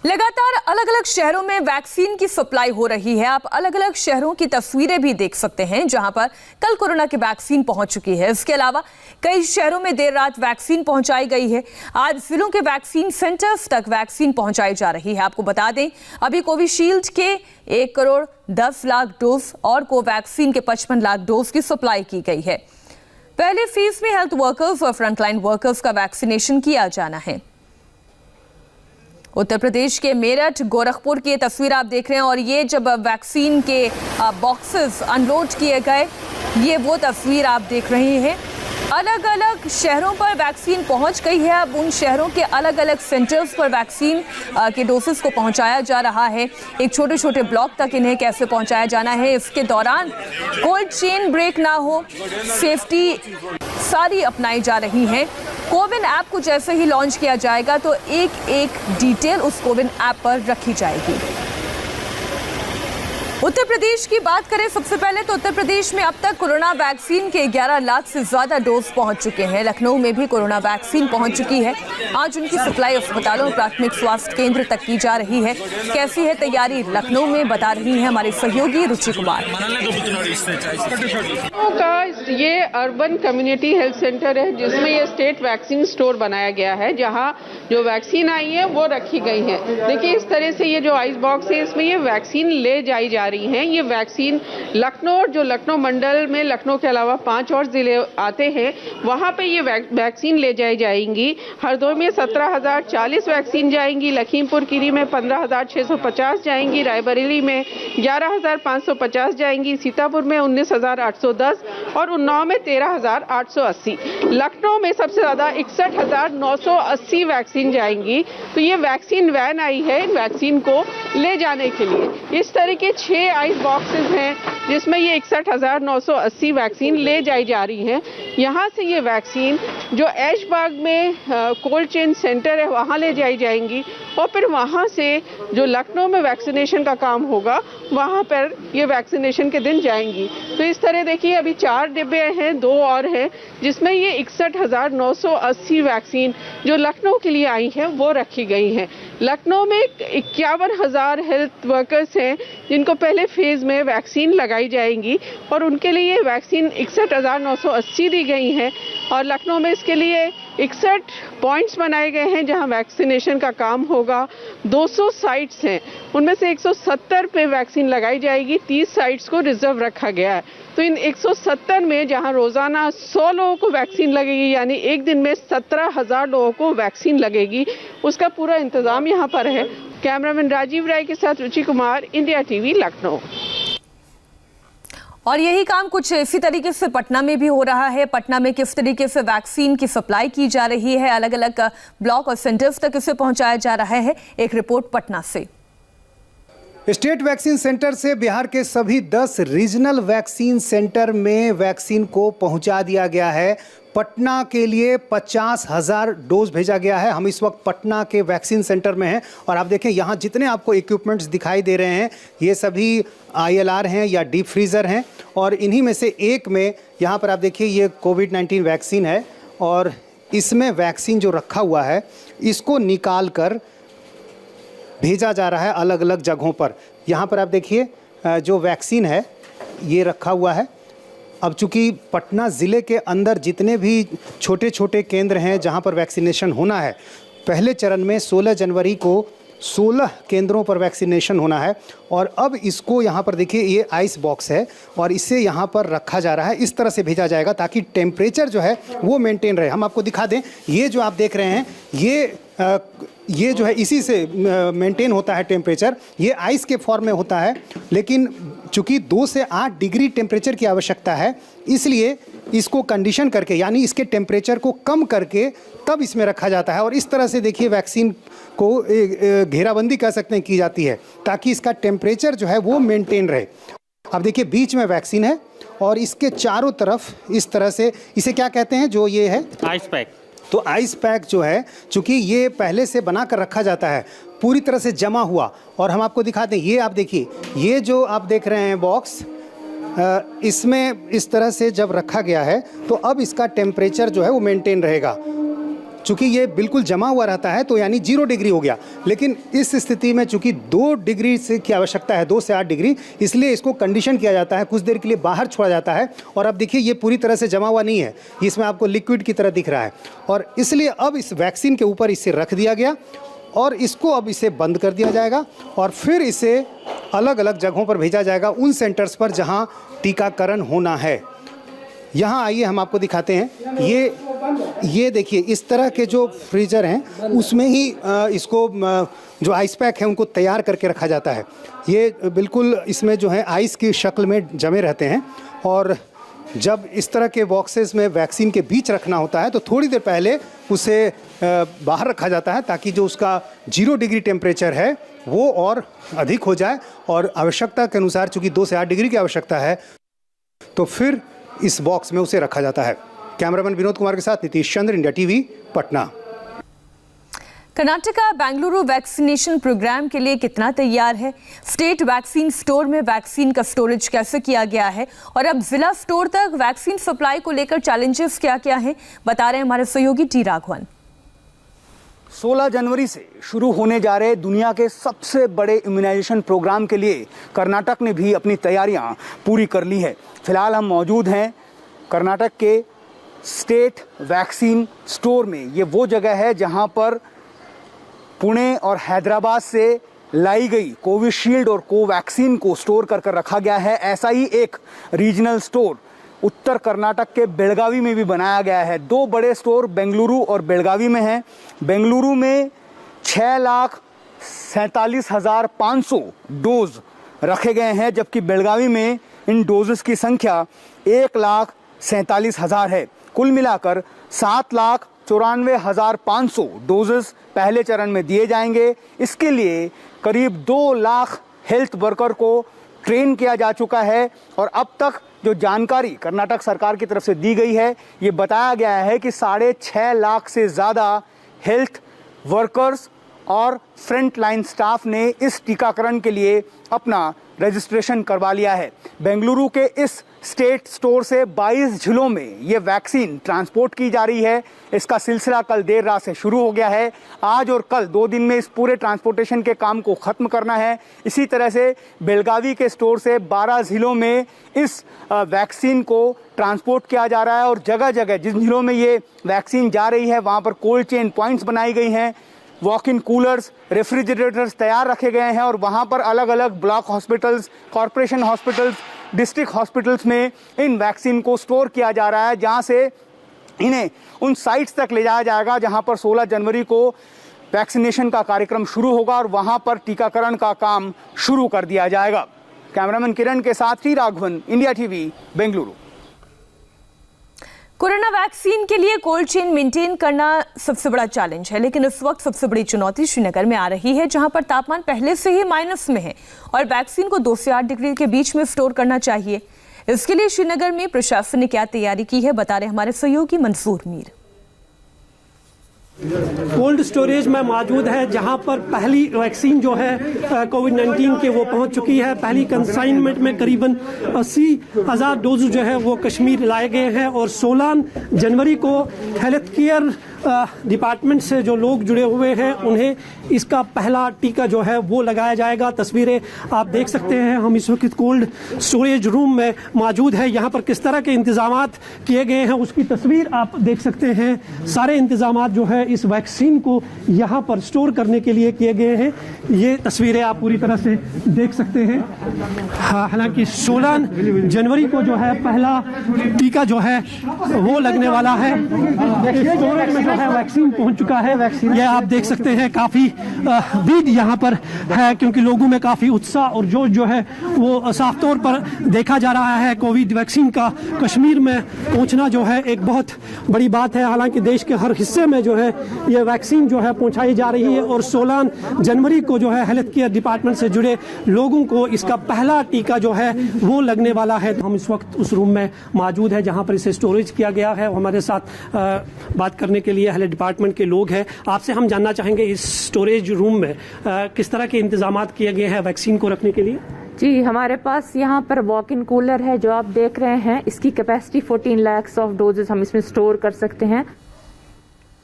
लगातार अलग अलग शहरों में वैक्सीन की सप्लाई हो रही है। आप अलग अलग शहरों की तस्वीरें भी देख सकते हैं जहां पर कल कोरोना की वैक्सीन पहुंच चुकी है। इसके अलावा कई शहरों में देर रात वैक्सीन पहुंचाई गई है। आज जिलों के वैक्सीन सेंटर्स तक वैक्सीन पहुंचाई जा रही है। आपको बता दें, अभी कोविशील्ड के 1,10,00,000 डोज और कोवैक्सीन के 55 लाख डोज की सप्लाई की गई है। पहले फेज में हेल्थ वर्कर्स और फ्रंटलाइन वर्कर्स का वैक्सीनेशन किया जाना है। उत्तर प्रदेश के मेरठ गोरखपुर की ये तस्वीर आप देख रहे हैं और ये जब वैक्सीन के बॉक्सेस अनलोड किए गए, ये वो तस्वीर आप देख रहे हैं। अलग अलग शहरों पर वैक्सीन पहुंच गई है। अब उन शहरों के अलग अलग सेंटर्स पर वैक्सीन के डोसेस को पहुंचाया जा रहा है। एक छोटे छोटे ब्लॉक तक इन्हें कैसे पहुंचाया जाना है, इसके दौरान कोल्ड चेन ब्रेक ना हो, सेफ्टी सारी अपनाई जा रही हैं। कोविन ऐप को जैसे ही लॉन्च किया जाएगा तो एक एक डिटेल उस कोविन ऐप पर रखी जाएगी। उत्तर प्रदेश की बात करें सबसे पहले तो उत्तर प्रदेश में अब तक कोरोना वैक्सीन के 11 लाख से ज्यादा डोज पहुंच चुके हैं। लखनऊ में भी कोरोना वैक्सीन पहुंच चुकी है। आज उनकी सप्लाई अस्पतालों और प्राथमिक स्वास्थ्य केंद्र तक की जा रही है। कैसी है तैयारी लखनऊ में, बता रही है हमारे सहयोगी रुचि कुमार। ये अर्बन कम्युनिटी हेल्थ सेंटर है जिसमें ये स्टेट वैक्सीन स्टोर बनाया गया है, जहां जो वैक्सीन आई है वो रखी गई है। देखिए इस तरह से ये जो आइस बॉक्स है इसमें ये वैक्सीन ले जाई जा रही हैं। ये वैक्सीन लखनऊ, जो लखनऊ मंडल में लखनऊ के अलावा 5 और जिले आते हैं, वहां पे ये वैक्सीन ले जाई जाएंगी। हरदोई में 17,040 वैक्सीन जाएंगी, लखीमपुर खीरी में 15,650 जाएंगी, रायबरेली में 11,550 जाएंगी, सीतापुर में 19,810 और उन्नाव में 13,880। लखनऊ में सबसे ज्यादा 61,980 वैक्सीन जाएंगी। तो ये वैक्सीन वैन आई है इन वैक्सीन को ले जाने के लिए। इस तरह के 6 आइस बॉक्सेस हैं जिसमें ये 61,980 वैक्सीन ले जाई जा रही हैं। यहाँ से ये वैक्सीन जो ऐशबाग में कोल्ड चेन सेंटर है वहाँ ले जाई जाएंगी और फिर वहाँ से जो लखनऊ में वैक्सीनेशन का काम होगा वहाँ पर ये वैक्सीनेशन के दिन जाएंगी। तो इस तरह देखिए अभी 4 डिब्बे हैं, 2 और हैं, जिसमें ये 61,980 वैक्सीन जो लखनऊ के लिए आई है वो रखी गई हैं। लखनऊ में 51,000 हेल्थ वर्कर्स हैं जिनको पहले फेज में वैक्सीन लगाई जाएंगी और उनके लिए वैक्सीन 61,980 दी गई हैं। और लखनऊ में इसके लिए 61 पॉइंट्स बनाए गए हैं जहां वैक्सीनेशन का काम होगा। 200 साइट्स हैं, उनमें से 170 पे वैक्सीन लगाई जाएगी, 30 साइट्स को रिजर्व रखा गया है। तो इन 170 में जहां रोजाना 100 लोगों को वैक्सीन लगेगी, यानी एक दिन में 17,000 लोगों को वैक्सीन लगेगी, उसका पूरा इंतजाम यहाँ पर है। कैमरामैन राजीव राय के साथ रुचि कुमार, इंडिया टीवी, लखनऊ। और यही काम कुछ इसी तरीके से पटना में भी हो रहा है। पटना में किस तरीके से वैक्सीन की सप्लाई की जा रही है, अलग अलग ब्लॉक और सेंटर्स तक इसे पहुंचाया जा रहा है, एक रिपोर्ट पटना से। स्टेट वैक्सीन सेंटर से बिहार के सभी 10 रीजनल वैक्सीन सेंटर में वैक्सीन को पहुंचा दिया गया है। पटना के लिए 50,000 डोज भेजा गया है। हम इस वक्त पटना के वैक्सीन सेंटर में हैं और आप देखें यहाँ जितने आपको इक्विपमेंट्स दिखाई दे रहे हैं ये सभी ILR हैं या डीप फ्रीज़र हैं और इन्हीं में से एक में यहाँ पर आप देखिए ये कोविड-19 वैक्सीन है और इसमें वैक्सीन जो रखा हुआ है इसको निकाल कर भेजा जा रहा है अलग अलग जगहों पर। यहाँ पर आप देखिए जो वैक्सीन है ये रखा हुआ है। अब चूँकि पटना ज़िले के अंदर जितने भी छोटे छोटे केंद्र हैं जहाँ पर वैक्सीनेशन होना है, पहले चरण में 16 जनवरी को 16 केंद्रों पर वैक्सीनेशन होना है और अब इसको यहाँ पर देखिए ये आइस बॉक्स है और इसे यहाँ पर रखा जा रहा है। इस तरह से भेजा जाएगा ताकि टेम्परेचर जो है वो मेंटेन रहे। हम आपको दिखा दें, ये जो आप देख रहे हैं ये जो है इसी से मेंटेन होता है टेम्परेचर। ये आइस के फॉर्म में होता है, लेकिन चूँकि 2 से 8 डिग्री टेम्परेचर की आवश्यकता है, इसलिए इसको कंडीशन करके यानी इसके टेम्परेचर को कम करके तब इसमें रखा जाता है। और इस तरह से देखिए वैक्सीन को घेराबंदी कह सकते हैं की जाती है ताकि इसका टेम्परेचर जो है वो मेंटेन रहे। अब देखिए बीच में वैक्सीन है और इसके चारों तरफ इस तरह से, इसे क्या कहते हैं जो ये है आइस पैक। तो आइस पैक जो है चूँकि ये पहले से बना कर रखा जाता है पूरी तरह से जमा हुआ। और हम आपको दिखाते हैं, ये आप देखिए ये जो आप देख रहे हैं बॉक्स, इसमें इस तरह से जब रखा गया है तो अब इसका टेम्परेचर जो है वो मेंटेन रहेगा। चूँकि ये बिल्कुल जमा हुआ रहता है तो यानी 0 डिग्री हो गया, लेकिन इस स्थिति में चूँकि 2 डिग्री से की आवश्यकता है, 2 से 8 डिग्री, इसलिए इसको कंडीशन किया जाता है, कुछ देर के लिए बाहर छोड़ा जाता है। और अब देखिए ये पूरी तरह से जमा हुआ नहीं है, इसमें आपको लिक्विड की तरह दिख रहा है, और इसलिए अब इस वैक्सीन के ऊपर इसे रख दिया गया और इसको अब इसे बंद कर दिया जाएगा और फिर इसे अलग अलग जगहों पर भेजा जाएगा, उन सेंटर्स पर जहां टीकाकरण होना है। यहाँ आइए हम आपको दिखाते हैं, ये देखिए इस तरह के जो फ्रीजर हैं उसमें ही इसको जो आइस पैक है उनको तैयार करके रखा जाता है। ये बिल्कुल इसमें जो है आइस की शक्ल में जमे रहते हैं, और जब इस तरह के बॉक्सेस में वैक्सीन के बीच रखना होता है तो थोड़ी देर पहले उसे बाहर रखा जाता है ताकि जो उसका 0 डिग्री टेम्परेचर है वो और अधिक हो जाए, और आवश्यकता के अनुसार चूँकि 2 से 8 डिग्री की आवश्यकता है तो फिर इस बॉक्स में उसे रखा जाता है। कैमरामैन विनोद कुमार के साथ Nitish Chandra, India TV, Patna. Karnataka Bengaluru vaccination programme के लिए कितना तैयार है? स्टेट वैक्सीन स्टोर में वैक्सीन का स्टोरेज कैसे किया गया है, और अब जिला स्टोर तक वैक्सीन सप्लाई को लेकर चैलेंजेस क्या क्या हैं, बता रहे हैं हमारे सहयोगी टी राघवन। 16 जनवरी से शुरू होने जा रहे दुनिया के सबसे बड़े इम्यूनाइजेशन प्रोग्राम के लिए कर्नाटक ने भी अपनी तैयारियां पूरी कर ली है। फिलहाल हम मौजूद हैं कर्नाटक के स्टेट वैक्सीन स्टोर में। ये वो जगह है जहां पर पुणे और हैदराबाद से लाई गई कोविशील्ड और कोवैक्सीन को स्टोर कर रखा गया है। ऐसा ही एक रीजनल स्टोर उत्तर कर्नाटक के बेलगावी में भी बनाया गया है। 2 बड़े स्टोर बेंगलुरु और बेलगावी में हैं। बेंगलुरु में 6,47,500 डोज रखे गए हैं, जबकि बेलगावी में इन डोजेस की संख्या 1,47,000 है। कुल मिलाकर 7,94,500 डोजेस पहले चरण में दिए जाएंगे। इसके लिए करीब 2 लाख हेल्थ वर्कर को ट्रेन किया जा चुका है, और अब तक जो जानकारी कर्नाटक सरकार की तरफ से दी गई है ये बताया गया है कि 6.5 लाख से ज़्यादा हेल्थ वर्कर्स और फ्रंट लाइन स्टाफ ने इस टीकाकरण के लिए अपना रजिस्ट्रेशन करवा लिया है। बेंगलुरु के इस स्टेट स्टोर से 22 जिलों में ये वैक्सीन ट्रांसपोर्ट की जा रही है। इसका सिलसिला कल देर रात से शुरू हो गया है। आज और कल 2 दिन में इस पूरे ट्रांसपोर्टेशन के काम को ख़त्म करना है। इसी तरह से बेलगावी के स्टोर से 12 जिलों में इस वैक्सीन को ट्रांसपोर्ट किया जा रहा है, और जगह जगह जिन जिलों में ये वैक्सीन जा रही है वहाँ पर कोल्ड चेन पॉइंट्स बनाई गई हैं, वॉक इन कूलर्स, रेफ्रिजरेटर्स तैयार रखे गए हैं, और वहाँ पर अलग अलग block hospitals, corporation hospitals, district hospitals में इन वैक्सीन को स्टोर किया जा रहा है, जहाँ से इन्हें उन साइट्स तक ले जाया जाएगा जहाँ पर 16 जनवरी को वैक्सीनेशन का कार्यक्रम शुरू होगा, और वहाँ पर टीकाकरण का काम शुरू कर दिया जाएगा। कैमरामैन किरण के साथ T Raghavan, India TV, Bengaluru. Corona vaccine के लिए कोल्ड चेन मेंटेन करना सबसे बड़ा चैलेंज है, लेकिन इस वक्त सबसे बड़ी चुनौती श्रीनगर में आ रही है, जहां पर तापमान पहले से ही माइनस में है और वैक्सीन को 2 से 8 डिग्री के बीच में स्टोर करना चाहिए। इसके लिए श्रीनगर में प्रशासन ने क्या तैयारी की है, बता रहे हमारे सहयोगी मंसूर मीर। कोल्ड स्टोरेज में मौजूद है, जहां पर पहली वैक्सीन जो है कोविड-19 के वो पहुंच चुकी है। पहली कंसाइनमेंट में करीबन 80,000 डोज जो है वो कश्मीर लाए गए हैं, और 16 जनवरी को हेल्थ केयर डिपार्टमेंट से जो लोग जुड़े हुए हैं उन्हें इसका पहला टीका जो है वो लगाया जाएगा। तस्वीरें आप देख सकते हैं, हम इस वक्त कोल्ड स्टोरेज रूम में मौजूद है। यहाँ पर किस तरह के इंतजाम किए गए हैं उसकी तस्वीर आप देख सकते हैं। सारे इंतजाम जो है इस वैक्सीन को यहाँ पर स्टोर करने के लिए किए गए हैं। ये तस्वीरें आप पूरी तरह से देख सकते हैं। हालांकि 16 जनवरी को जो है पहला टीका जो है वो लगने वाला है। स्टोरेज में है वैक्सीन पहुंच चुका है। वैक्सीन ये आप देख सकते हैं, काफी भीड़ यहाँ पर है, क्योंकि लोगों में काफी उत्साह और जोश जो है वो साफ तौर पर देखा जा रहा है। कोविड वैक्सीन का कश्मीर में पहुंचना जो है एक बहुत बड़ी बात है। हालांकि देश के हर हिस्से में जो है ये वैक्सीन जो है पहुंचाई जा रही है, और 16 जनवरी को जो है हेल्थ केयर डिपार्टमेंट से जुड़े लोगों को इसका पहला टीका जो है वो लगने वाला है। हम इस वक्त उस रूम में मौजूद है जहाँ पर इसे स्टोरेज किया गया है। हमारे साथ बात करने के लिए हेल्थ डिपार्टमेंट के लोग हैं। आपसे हम जानना चाहेंगे इस स्टोरेज रूम में किस तरह के इंतजाम किए गए हैं वैक्सीन को रखने के लिए। जी, हमारे पास यहाँ पर वॉक इन कूलर है जो आप देख रहे हैं। इसकी कैपेसिटी 14 लाख ऑफ डोजेस हम इसमें स्टोर कर सकते हैं।